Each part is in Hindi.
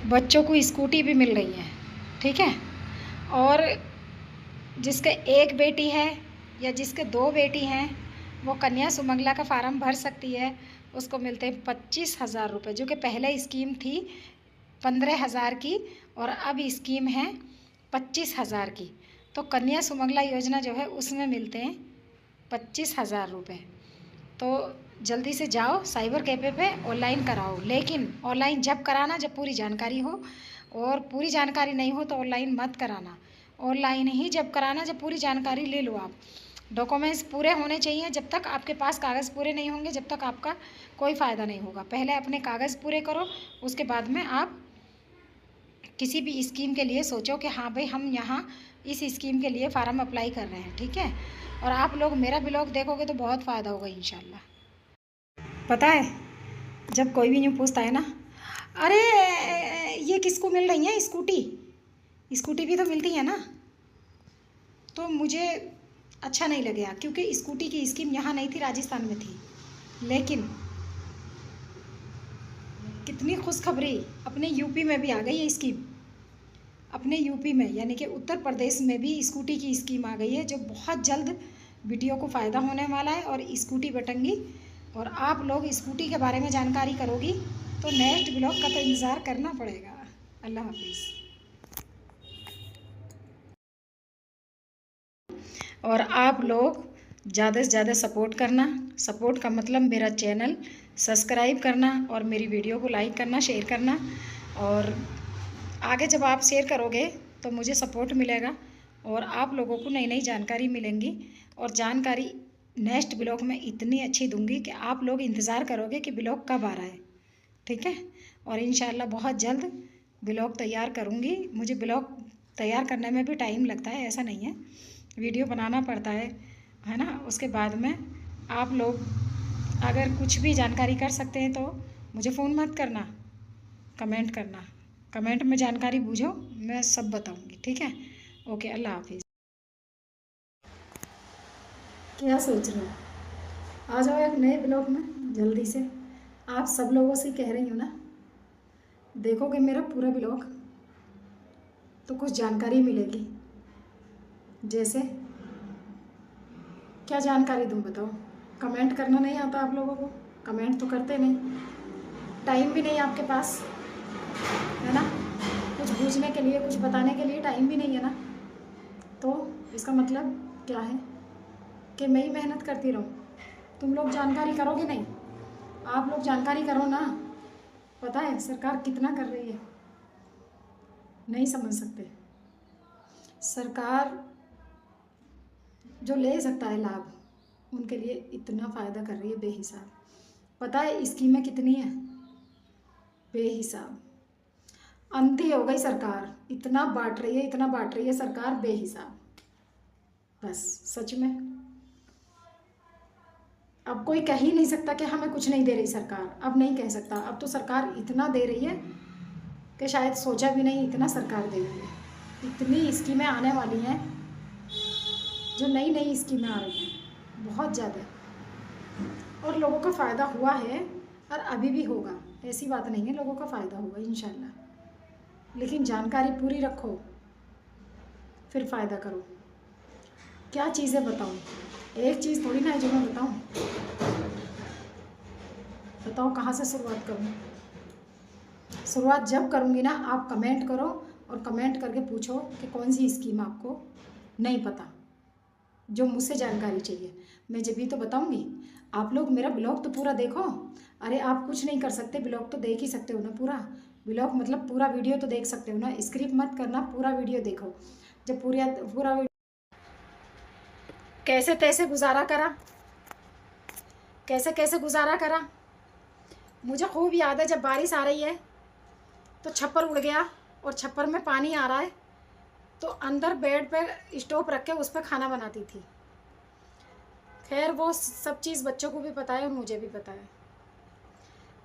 बच्चों को स्कूटी भी मिल रही है, ठीक है। और जिसके एक बेटी है या जिसके 2 बेटी हैं वो कन्या सुमंगला का फार्म भर सकती है। उसको मिलते हैं 25,000 रुपये, जो कि पहले स्कीम थी 15,000 की और अब स्कीम है 25,000 की। तो कन्या सुमंगला योजना जो है उसमें मिलते हैं 25,000 रुपये। तो जल्दी से जाओ साइबर कैफ़े पे ऑनलाइन कराओ, लेकिन ऑनलाइन जब कराना जब पूरी जानकारी हो, और पूरी जानकारी नहीं हो तो ऑनलाइन मत कराना। ऑनलाइन ही जब कराना जब पूरी जानकारी ले लो आप। डॉक्यूमेंट्स पूरे होने चाहिए। जब तक आपके पास कागज़ पूरे नहीं होंगे जब तक आपका कोई फ़ायदा नहीं होगा। पहले अपने कागज़ पूरे करो, उसके बाद में आप किसी भी स्कीम के लिए सोचो कि हाँ भाई हम यहाँ इस स्कीम के लिए फ़ार्म अप्लाई कर रहे हैं, ठीक है। और आप लोग मेरा ब्लॉग देखोगे तो बहुत फ़ायदा होगा इंशाल्लाह। पता है जब कोई भी यूँ पूछता है ना, अरे ये किसको मिल रही है स्कूटी, स्कूटी भी तो मिलती है ना, तो मुझे अच्छा नहीं लगा, क्योंकि स्कूटी की स्कीम यहाँ नहीं थी, राजस्थान में थी। लेकिन कितनी खुशखबरी, अपने यूपी में भी आ गई है स्कीम। अपने यूपी में यानी कि उत्तर प्रदेश में भी स्कूटी की स्कीम आ गई है, जो बहुत जल्द वीडियो को फ़ायदा होने वाला है और स्कूटी बटेंगी। और आप लोग स्कूटी के बारे में जानकारी करोगी तो नेक्स्ट ब्लॉग का तो इंतज़ार करना पड़ेगा। अल्लाह हाफिज़। और आप लोग ज़्यादा से ज़्यादा सपोर्ट करना। सपोर्ट का मतलब मेरा चैनल सब्सक्राइब करना और मेरी वीडियो को लाइक करना, शेयर करना। और आगे जब आप शेयर करोगे तो मुझे सपोर्ट मिलेगा और आप लोगों को नई नई जानकारी मिलेंगी। और जानकारी नेक्स्ट ब्लॉग में इतनी अच्छी दूंगी कि आप लोग इंतज़ार करोगे कि ब्लॉग कब आ रहा है, ठीक है। और इंशाल्लाह बहुत जल्द ब्लॉग तैयार करूँगी। मुझे ब्लॉग तैयार करने में भी टाइम लगता है, ऐसा नहीं है, वीडियो बनाना पड़ता है ना। उसके बाद में आप लोग अगर कुछ भी जानकारी कर सकते हैं तो मुझे फ़ोन मत करना, कमेंट करना। कमेंट में जानकारी पूछो, मैं सब बताऊंगी, ठीक है। ओके, अल्लाह हाफिज़। क्या सोच रहे हो, आ जाओ एक नए ब्लॉग में जल्दी से। आप सब लोगों से कह रही हूँ ना, देखोगे मेरा पूरा ब्लॉग तो कुछ जानकारी मिलेगी। जैसे क्या जानकारी दूँ बताओ। कमेंट करना नहीं आता आप लोगों को, कमेंट तो करते नहीं, टाइम भी नहीं आपके पास, है ना। कुछ पूछने के लिए, कुछ बताने के लिए टाइम भी नहीं है ना। तो इसका मतलब क्या है कि मैं ही मेहनत करती रहूँ, तुम लोग जानकारी करोगे नहीं। आप लोग जानकारी करो ना। पता है सरकार कितना कर रही है, नहीं समझ सकते। सरकार जो ले सकता है लाभ उनके लिए इतना फ़ायदा कर रही है बेहिसाब। पता है स्कीमें कितनी है, बेहिसाब। अंधी हो गई सरकार, इतना बांट रही है, इतना बांट रही है सरकार बेहिसाब। बस सच में अब कोई कह ही नहीं सकता कि हमें कुछ नहीं दे रही सरकार। अब नहीं कह सकता, अब तो सरकार इतना दे रही है कि शायद सोचा भी नहीं इतना सरकार दे रही है। इतनी स्कीमें आने वाली हैं, जो नई नई स्कीमें आ रही हैं बहुत ज़्यादा, और लोगों का फ़ायदा हुआ है और अभी भी होगा। ऐसी बात नहीं है, लोगों का फ़ायदा होगा इंशाल्लाह। लेकिन जानकारी पूरी रखो फिर फ़ायदा करो। क्या चीज़ें बताऊँ, एक चीज़ थोड़ी ना है जो मैं बताऊँ। बताओ कहाँ से शुरुआत करूँ। शुरुआत जब करूँगी ना, आप कमेंट करो और कमेंट करके पूछो कि कौन सी स्कीम आपको नहीं पता, जो मुझसे जानकारी चाहिए, मैं जब भी तो बताऊँगी। आप लोग मेरा ब्लॉग तो पूरा देखो। अरे आप कुछ नहीं कर सकते, ब्लॉग तो देख ही सकते हो ना पूरा। ब्लॉग मतलब पूरा वीडियो तो देख सकते हो ना, स्क्रिप्ट मत करना, पूरा वीडियो देखो। जब पूरा कैसे तैसे गुजारा करा, कैसे कैसे गुजारा करा। मुझे खूब याद है जब बारिश आ रही है तो छप्पर उड़ गया और छप्पर में पानी आ रहा है, तो अंदर बेड पे स्टोव रख के उस पर खाना बनाती थी। खैर वो सब चीज़ बच्चों को भी पता है और मुझे भी पता है।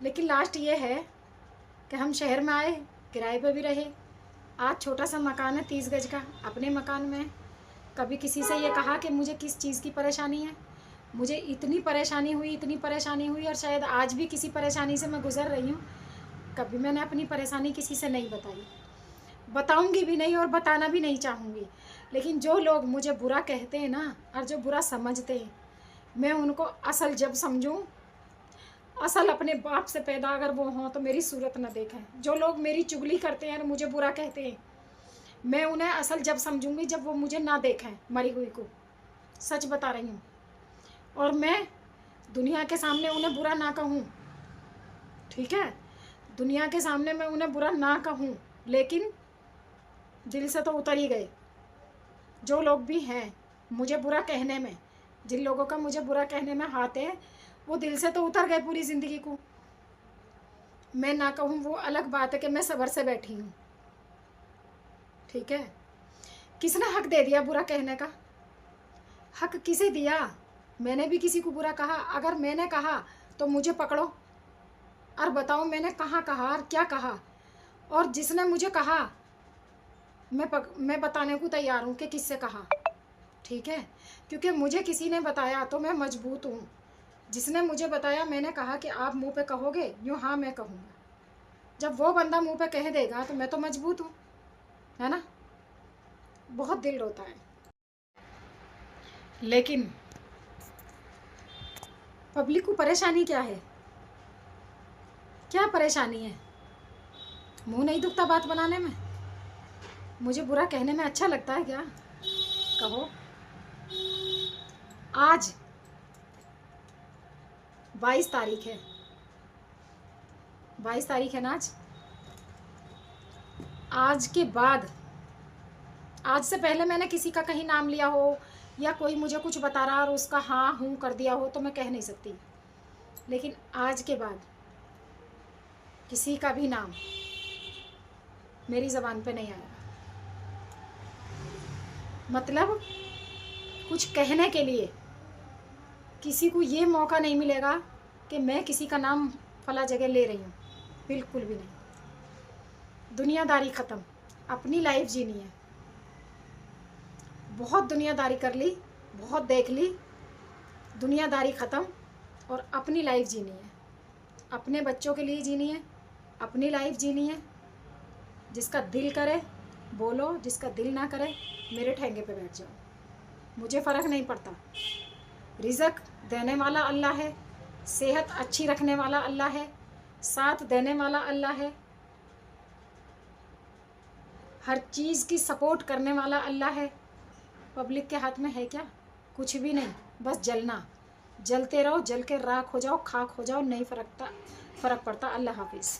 लेकिन लास्ट ये है कि हम शहर में आए, किराए पे भी रहे। आज छोटा सा मकान है 30 गज का, अपने मकान में। कभी किसी से ये कहा कि मुझे किस चीज़ की परेशानी है। मुझे इतनी परेशानी हुई, इतनी परेशानी हुई, और शायद आज भी किसी परेशानी से मैं गुज़र रही हूँ। कभी मैंने अपनी परेशानी किसी से नहीं बताई, बताऊंगी भी नहीं और बताना भी नहीं चाहूँगी। लेकिन जो लोग मुझे बुरा कहते हैं ना और जो बुरा समझते हैं, मैं उनको असल जब समझूं, असल अपने बाप से पैदा अगर वो हों तो मेरी सूरत न देखें। जो लोग मेरी चुगली करते हैं और मुझे बुरा कहते हैं, मैं उन्हें असल जब समझूंगी जब वो मुझे ना देखें मरी हुई को। सच बता रही हूँ। और मैं दुनिया के सामने उन्हें बुरा ना कहूँ, ठीक है, दुनिया के सामने मैं उन्हें बुरा ना कहूँ, लेकिन दिल से तो उतर ही गए। जो लोग भी हैं मुझे बुरा कहने में, जिन लोगों का मुझे बुरा कहने में हाथ है, वो दिल से तो उतर गए पूरी ज़िंदगी को। मैं ना कहूँ वो अलग बात है कि मैं सब्र से बैठी हूँ, ठीक है। किसने हक दे दिया बुरा कहने का? हक किसे दिया? मैंने भी किसी को बुरा कहा? अगर मैंने कहा तो मुझे पकड़ो और बताओ मैंने कहाँ कहा और क्या कहा। और जिसने मुझे कहा मैं बताने को तैयार हूँ कि किससे कहा, ठीक है, क्योंकि मुझे किसी ने बताया तो मैं मजबूत हूँ। जिसने मुझे बताया, मैंने कहा कि आप मुंह पे कहोगे यूँ, हाँ मैं कहूँगा। जब वो बंदा मुंह पे कह देगा तो मैं तो मजबूत हूँ, है ना। बहुत दिल रोता है। लेकिन पब्लिक को परेशानी क्या है? क्या परेशानी है? मुंह नहीं दुखता बात बनाने में? मुझे बुरा कहने में अच्छा लगता है क्या? कहो। आज 22 तारीख है, 22 तारीख है ना आज। आज के बाद, आज से पहले मैंने किसी का कहीं नाम लिया हो या कोई मुझे कुछ बता रहा और उसका हाँ हूँ कर दिया हो तो मैं कह नहीं सकती। लेकिन आज के बाद किसी का भी नाम मेरी ज़बान पे नहीं आएगा। मतलब कुछ कहने के लिए किसी को ये मौका नहीं मिलेगा कि मैं किसी का नाम फला जगह ले रही हूँ, बिल्कुल भी नहीं। दुनियादारी ख़त्म, अपनी लाइफ जीनी है। बहुत दुनियादारी कर ली, बहुत देख ली, दुनियादारी ख़त्म और अपनी लाइफ जीनी है। अपने बच्चों के लिए जीनी है, अपनी लाइफ जीनी है। जिसका दिल करे बोलो, जिसका दिल ना करे मेरे ठेंगे पे बैठ जाओ, मुझे फ़र्क नहीं पड़ता। रिज़्क देने वाला अल्लाह है, सेहत अच्छी रखने वाला अल्लाह है, साथ देने वाला अल्लाह है, हर चीज़ की सपोर्ट करने वाला अल्लाह है। पब्लिक के हाथ में है क्या? कुछ भी नहीं, बस जलना। जलते रहो, जल के राख हो जाओ, खाक हो जाओ, नहीं फ़र्क पड़ता। अल्लाह हाफिज़।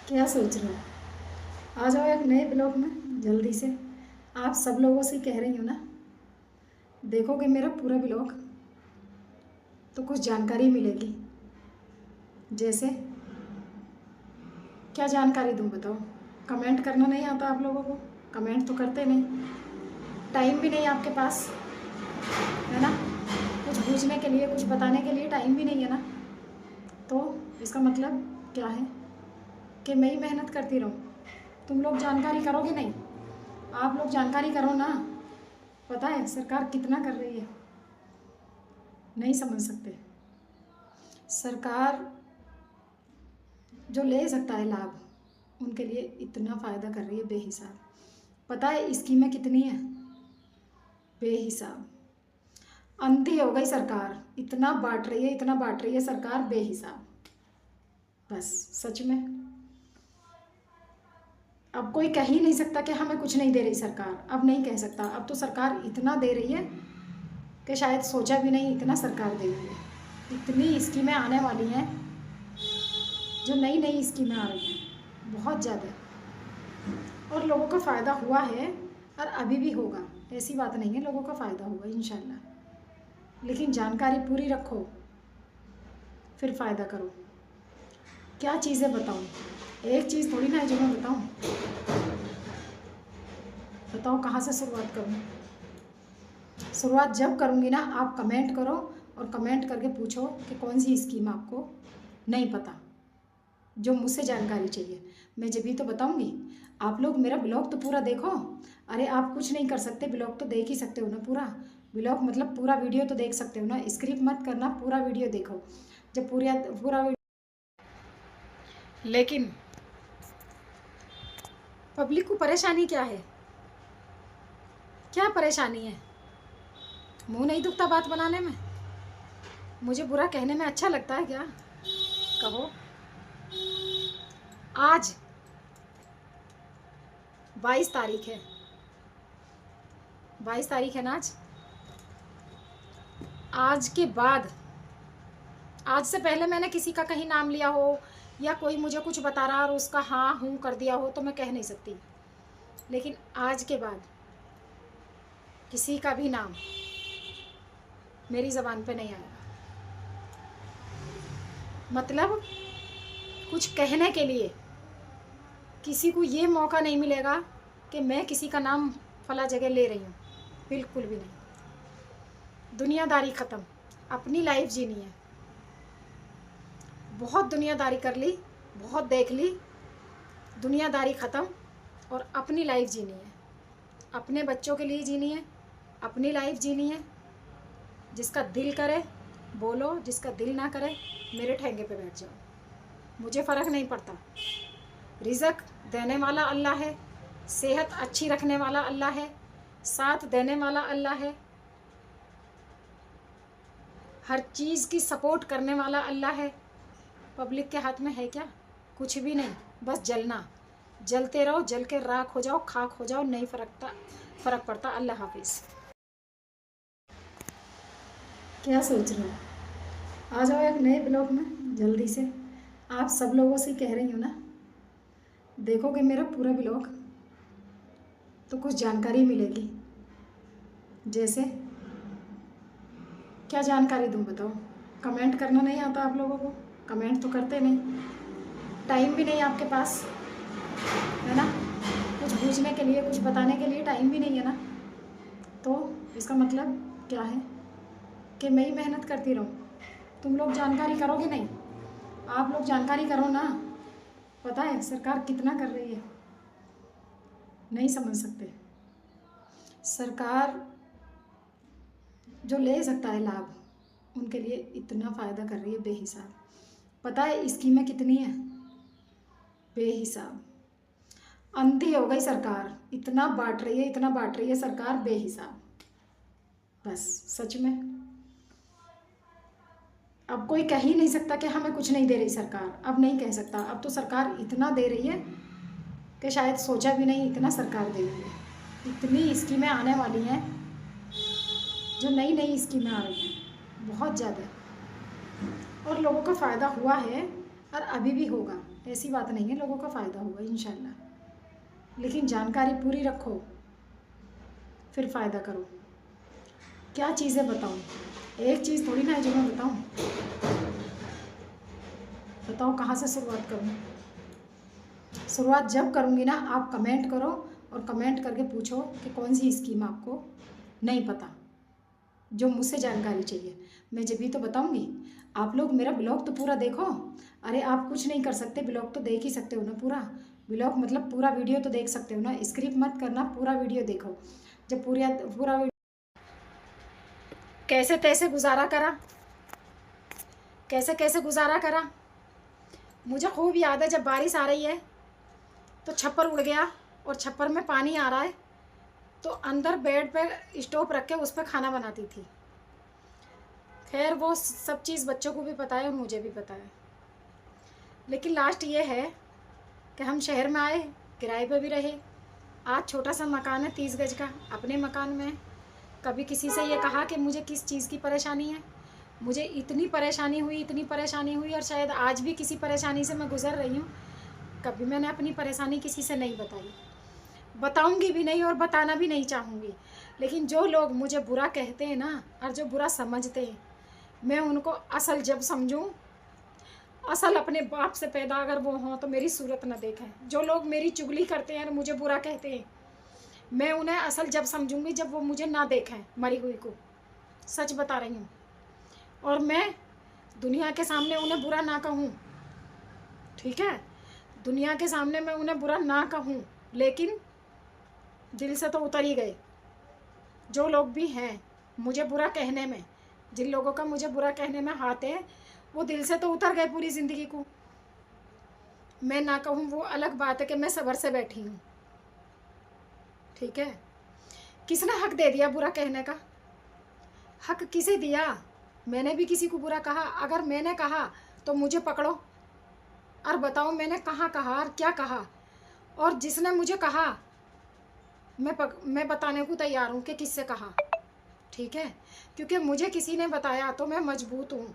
क्या सोच रहे हो? आ जाओ एक नए ब्लॉग में जल्दी से। आप सब लोगों से कह रही हूँ ना, देखोगे मेरा पूरा ब्लॉग तो कुछ जानकारी मिलेगी। जैसे क्या जानकारी दूँ बताओ? कमेंट करना नहीं आता आप लोगों को, कमेंट तो करते नहीं, टाइम भी नहीं आपके पास, है ना। कुछ पूछने के लिए, कुछ बताने के लिए टाइम भी नहीं है ना। तो इसका मतलब क्या है कि मैं ही मेहनत करती रहूँ, तुम लोग जानकारी करोगे नहीं। आप लोग जानकारी करो ना। पता है सरकार कितना कर रही है, नहीं समझ सकते। सरकार जो ले सकता है लाभ, उनके लिए इतना फ़ायदा कर रही है बेहिसाब। पता है स्कीमें कितनी है? बेहिसाब। अंधी हो गई सरकार, इतना बांट रही है, इतना बांट रही है सरकार बेहिसाब। बस सच में अब कोई कह ही नहीं सकता कि हमें कुछ नहीं दे रही सरकार। अब नहीं कह सकता, अब तो सरकार इतना दे रही है कि शायद सोचा भी नहीं इतना सरकार दे रही है। इतनी स्कीमें आने वाली हैं, जो नई नई स्कीमें आ रही हैं, बहुत ज़्यादा, और लोगों का फ़ायदा हुआ है और अभी भी होगा। ऐसी बात नहीं है, लोगों का फ़ायदा होगा इंशाल्लाह। लेकिन जानकारी पूरी रखो, फिर फ़ायदा करो। क्या चीज़ें बताऊँ? एक चीज़ थोड़ी ना है जो मैं बताऊँ। बताओ कहाँ से शुरुआत करूँ? शुरुआत जब करूँगी ना, आप कमेंट करो और कमेंट करके पूछो कि कौन सी स्कीम आपको नहीं पता, जो मुझसे जानकारी चाहिए, मैं जब भी तो बताऊँगी। आप लोग मेरा ब्लॉग तो पूरा देखो। अरे आप कुछ नहीं कर सकते, ब्लॉग तो देख ही सकते हो ना पूरा। ब्लॉग मतलब पूरा वीडियो तो देख सकते हो ना, स्किप मत करना, पूरा वीडियो देखो। जब पूरा लेकिन पब्लिक को परेशानी क्या है? क्या परेशानी है? मुंह नहीं दुखता बात बनाने में? मुझे बुरा कहने में अच्छा लगता है क्या? कहो। आज 22 तारीख है, 22 तारीख है ना आज। आज के बाद, आज से पहले मैंने किसी का कहीं नाम लिया हो या कोई मुझे कुछ बता रहा और उसका हाँ हूँ कर दिया हो तो मैं कह नहीं सकती, लेकिन आज के बाद किसी का भी नाम मेरी ज़बान पे नहीं आएगा। मतलब कुछ कहने के लिए किसी को ये मौका नहीं मिलेगा कि मैं किसी का नाम फला जगह ले रही हूँ, बिल्कुल भी नहीं। दुनियादारी ख़त्म, अपनी लाइफ जीनी है। बहुत दुनियादारी कर ली, बहुत देख ली, दुनियादारी ख़त्म और अपनी लाइफ जीनी है। अपने बच्चों के लिए जीनी है, अपनी लाइफ जीनी है। जिसका दिल करे बोलो, जिसका दिल ना करे मेरे ठेंगे पे बैठ जाओ, मुझे फ़र्क नहीं पड़ता। रिज़्क देने वाला अल्लाह है, सेहत अच्छी रखने वाला अल्लाह है, साथ देने वाला अल्लाह है, हर चीज़ की सपोर्ट करने वाला अल्लाह है। पब्लिक के हाथ में है क्या? कुछ भी नहीं, बस जलना। जलते रहो, जल के राख हो जाओ, खाक हो जाओ, नहीं फ़र्क पड़ता। अल्लाह हाफिज़। क्या सोच रहे हो? आ जाओ एक नए ब्लॉग में जल्दी से। आप सब लोगों से कह रही हूँ ना, देखोगे मेरा पूरा ब्लॉग तो कुछ जानकारी मिलेगी। जैसे क्या जानकारी दूँ बताओ? कमेंट करना नहीं आता आप लोगों को, कमेंट तो करते नहीं, टाइम भी नहीं आपके पास है ना, कुछ पूछने के लिए, कुछ बताने के लिए टाइम भी नहीं है ना। तो इसका मतलब क्या है कि मैं ही मेहनत करती रहूँ, तुम लोग जानकारी करोगे नहीं? आप लोग जानकारी करो ना। पता है सरकार कितना कर रही है, नहीं समझ सकते। सरकार जो ले सकता है लाभ, उनके लिए इतना फ़ायदा कर रही है बेहिसाब। पता है स्कीमें कितनी है? बेहिसाब। अंधी हो गई सरकार, इतना बांट रही है, इतना बांट रही है सरकार बेहिसाब। बस सच में अब कोई कह ही नहीं सकता कि हमें कुछ नहीं दे रही सरकार। अब नहीं कह सकता, अब तो सरकार इतना दे रही है कि शायद सोचा भी नहीं इतना सरकार दे रही है। इतनी स्कीमें आने वाली हैं, जो नई नई स्कीमें आ रही हैं, बहुत ज़्यादा, और लोगों का फ़ायदा हुआ है और अभी भी होगा। ऐसी बात नहीं है, लोगों का फ़ायदा होगा इंशाल्लाह। लेकिन जानकारी पूरी रखो, फिर फ़ायदा करो। क्या चीज़ें बताऊँ? एक चीज़ थोड़ी ना है जो मैं बताऊँ। बताओ कहाँ से शुरुआत करूँ? शुरुआत जब करूँगी ना, आप कमेंट करो और कमेंट करके पूछो कि कौन सी स्कीम आपको नहीं पता, जो मुझसे जानकारी चाहिए, मैं जब भी तो बताऊँगी। आप लोग मेरा ब्लॉग तो पूरा देखो। अरे आप कुछ नहीं कर सकते, ब्लॉग तो देख ही सकते हो ना पूरा। ब्लॉग मतलब पूरा वीडियो तो देख सकते हो ना, स्क्रिप्ट मत करना, पूरा वीडियो देखो। जब पूरा कैसे तैसे गुजारा करा, कैसे गुजारा करा। मुझे खूब याद है जब बारिश आ रही है तो छप्पर उड़ गया और छप्पर में पानी आ रहा है, तो अंदर बेड पे स्टोव रख के उस पर खाना बनाती थी। खैर वो सब चीज़ बच्चों को भी पता है और मुझे भी पता है। लेकिन लास्ट ये है कि हम शहर में आए, किराए पे भी रहे। आज छोटा सा मकान है 30 गज का, अपने मकान में। कभी किसी से ये कहा कि मुझे किस चीज़ की परेशानी है? मुझे इतनी परेशानी हुई और शायद आज भी किसी परेशानी से मैं गुज़र रही हूँ। कभी मैंने अपनी परेशानी किसी से नहीं बताई, बताऊंगी भी नहीं और बताना भी नहीं चाहूँगी। लेकिन जो लोग मुझे बुरा कहते हैं ना, और जो बुरा समझते हैं, मैं उनको असल जब समझूं, असल अपने बाप से पैदा अगर वो हों तो मेरी सूरत न देखें। जो लोग मेरी चुगली करते हैं और मुझे बुरा कहते हैं, मैं उन्हें असल जब समझूंगी जब वो मुझे ना देखें मरी हुई को। सच बता रही हूँ। और मैं दुनिया के सामने उन्हें बुरा ना कहूँ, ठीक है? दुनिया के सामने मैं उन्हें बुरा ना कहूँ, लेकिन दिल से तो उतर ही गए। जो लोग भी हैं मुझे बुरा कहने में, जिन लोगों का मुझे बुरा कहने में हाथ है, वो दिल से तो उतर गए पूरी ज़िंदगी को। मैं ना कहूँ वो अलग बात है कि मैं सब्र से बैठी हूँ, ठीक है। किसने हक दे दिया बुरा कहने का? हक किसे दिया? मैंने भी किसी को बुरा कहा? अगर मैंने कहा तो मुझे पकड़ो और बताओ मैंने कहाँ कहा और क्या कहा। और जिसने मुझे कहा मैं बताने को तैयार हूँ कि किससे कहा, ठीक है। क्योंकि मुझे किसी ने बताया तो मैं मजबूत हूँ।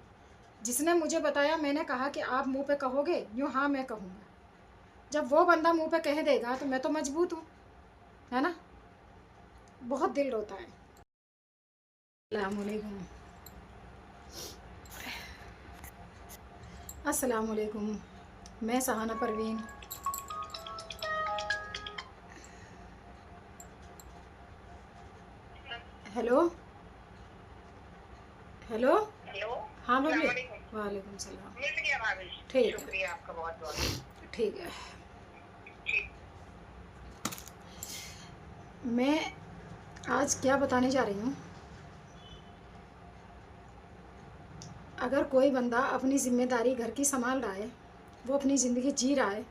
जिसने मुझे बताया मैंने कहा कि आप मुंह पे कहोगे, यूँ हाँ मैं कहूँगा। जब वो बंदा मुंह पे कह देगा तो मैं तो मजबूत हूँ, है ना। बहुत दिल रोता है। अस्सलामुअलैकुम, अस्सलामुअलैकुम। मैं Sahana Parveen. Hello hello. Hello. हाँ बबली। अस्सलामुअलैकुम। वालेकुम सलाम। मिल गया भाभी। ठीक है, शुक्रिया आपका बहुत बहुत। ठीक है। ठीक। मैं आज क्या बताने जा रही हूँ। अगर कोई बंदा अपनी ज़िम्मेदारी घर की संभाल रहा है, वो अपनी ज़िंदगी जी रहा है,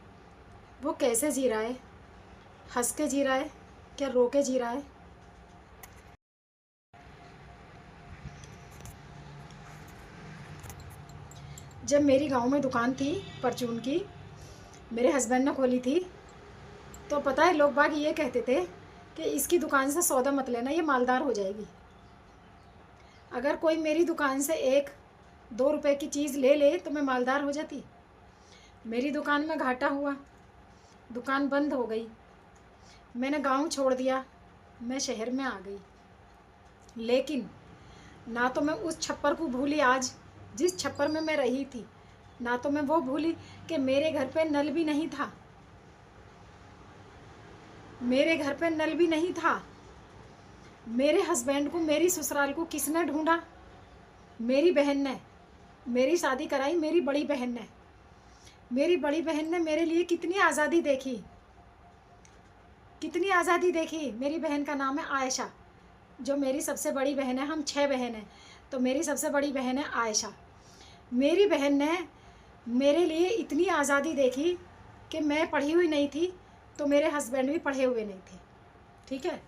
वो कैसे जी रहा है? हंस के जी रहा है क्या रो के जी रहा है? जब मेरी गांव में दुकान थी परचून की, मेरे हस्बैंड ने खोली थी, तो पता है लोग बाग ये कहते थे कि इसकी दुकान से सौदा मत लेना, ये मालदार हो जाएगी। अगर कोई मेरी दुकान से 1-2 रुपए की चीज़ ले ले तो मैं मालदार हो जाती। मेरी दुकान में घाटा हुआ, दुकान बंद हो गई, मैंने गांव छोड़ दिया, मैं शहर में आ गई। लेकिन ना तो मैं उस छप्पर को भूली आज जिस छप्पर में मैं रही थी, ना तो मैं वो भूली कि मेरे घर पे नल भी नहीं था। मेरे घर पे नल भी नहीं था। मेरे हस्बैंड को मेरी ससुराल को किसने ढूंढा? मेरी बहन ने। मेरी शादी कराई मेरी बड़ी बहन ने। मेरी बड़ी बहन ने मेरे लिए कितनी आज़ादी देखी, कितनी आज़ादी देखी। मेरी बहन का नाम है आयशा, जो मेरी सबसे बड़ी बहन है। हम 6 बहन हैं, तो मेरी सबसे बड़ी बहन है आयशा। मेरी बहन ने मेरे लिए इतनी आज़ादी देखी कि मैं पढ़ी हुई नहीं थी तो मेरे हस्बैंड भी पढ़े हुए नहीं थे, ठीक है।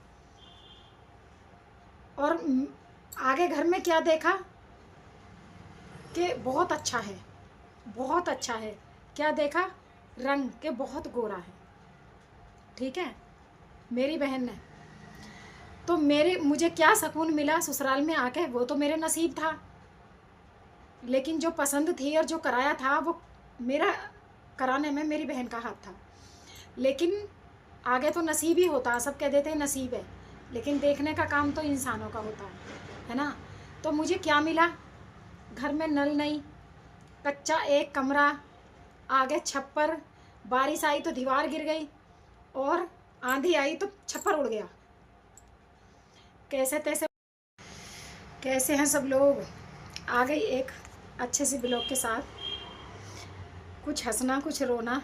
और आगे घर में क्या देखा कि बहुत अच्छा है, बहुत अच्छा है। क्या देखा? रंग के बहुत गोरा है, ठीक है, मेरी बहन ने। तो मुझे क्या सुकून मिला ससुराल में आके, वो तो मेरे नसीब था। लेकिन जो पसंद थी और जो कराया था वो मेरा कराने में मेरी बहन का हाथ था। लेकिन आगे तो नसीब ही होता, सब कह देते हैं नसीब है, लेकिन देखने का काम तो इंसानों का होता है ना। तो मुझे क्या मिला? घर में नल नहीं, कच्चा एक कमरा, आगे छप्पर, बारिश आई तो दीवार गिर गई और आंधी आई तो छप्पर उड़ गया। कैसे तैसे कैसे हैं सब लोग। आ गई एक अच्छे से ब्लॉग के साथ, कुछ हंसना कुछ रोना।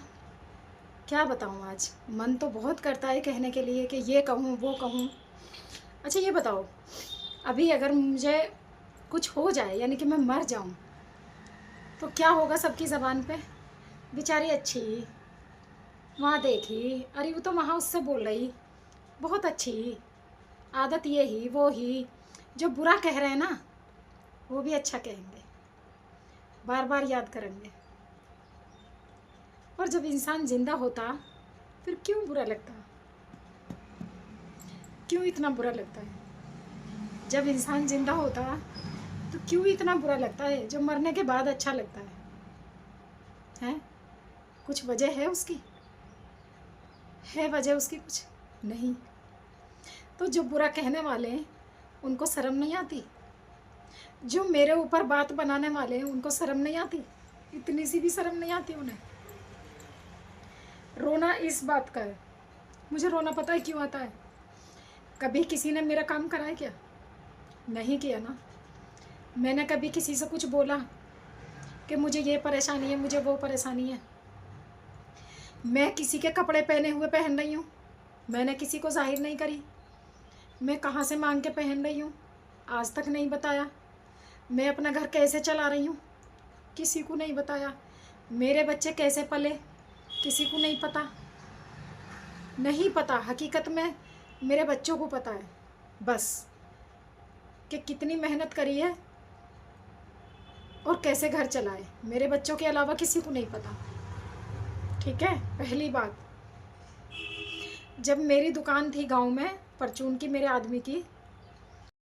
क्या बताऊँ, आज मन तो बहुत करता है कहने के लिए कि ये कहूँ वो कहूँ। अच्छा ये बताओ, अभी अगर मुझे कुछ हो जाए, यानी कि मैं मर जाऊँ, तो क्या होगा सबकी ज़बान पे? बेचारी अच्छी, वहाँ देखी, अरे वो तो वहाँ उससे बोल रही, बहुत अच्छी, आदत ये ही वो ही। जो बुरा कह रहे हैं ना वो भी अच्छा कहेंगे, बार बार याद करेंगे। और जब इंसान ज़िंदा होता फिर क्यों बुरा लगता? क्यों इतना बुरा लगता है? जब इंसान ज़िंदा होता तो क्यों इतना बुरा लगता है जो मरने के बाद अच्छा लगता है? हैं? कुछ वजह है उसकी? है वजह उसकी कुछ? नहीं। तो जो बुरा कहने वाले हैं उनको शर्म नहीं आती? जो मेरे ऊपर बात बनाने वाले हैं उनको शर्म नहीं आती? इतनी सी भी शर्म नहीं आती उन्हें? रोना इस बात का है, मुझे रोना पता है क्यों आता है? कभी किसी ने मेरा काम कराया क्या? नहीं किया ना। मैंने कभी किसी से कुछ बोला कि मुझे ये परेशानी है, मुझे वो परेशानी है? मैं किसी के कपड़े पहने हुए पहन रही हूँ, मैंने किसी को जाहिर नहीं करी। मैं कहाँ से मांग के पहन रही हूँ, आज तक नहीं बताया। मैं अपना घर कैसे चला रही हूँ, किसी को नहीं बताया। मेरे बच्चे कैसे पले, किसी को नहीं पता, नहीं पता। हकीकत में मेरे बच्चों को पता है बस कि कितनी मेहनत करी है और कैसे घर चलाए। मेरे बच्चों के अलावा किसी को नहीं पता, ठीक है। पहली बात, जब मेरी दुकान थी गांव में परचून की, मेरे आदमी की,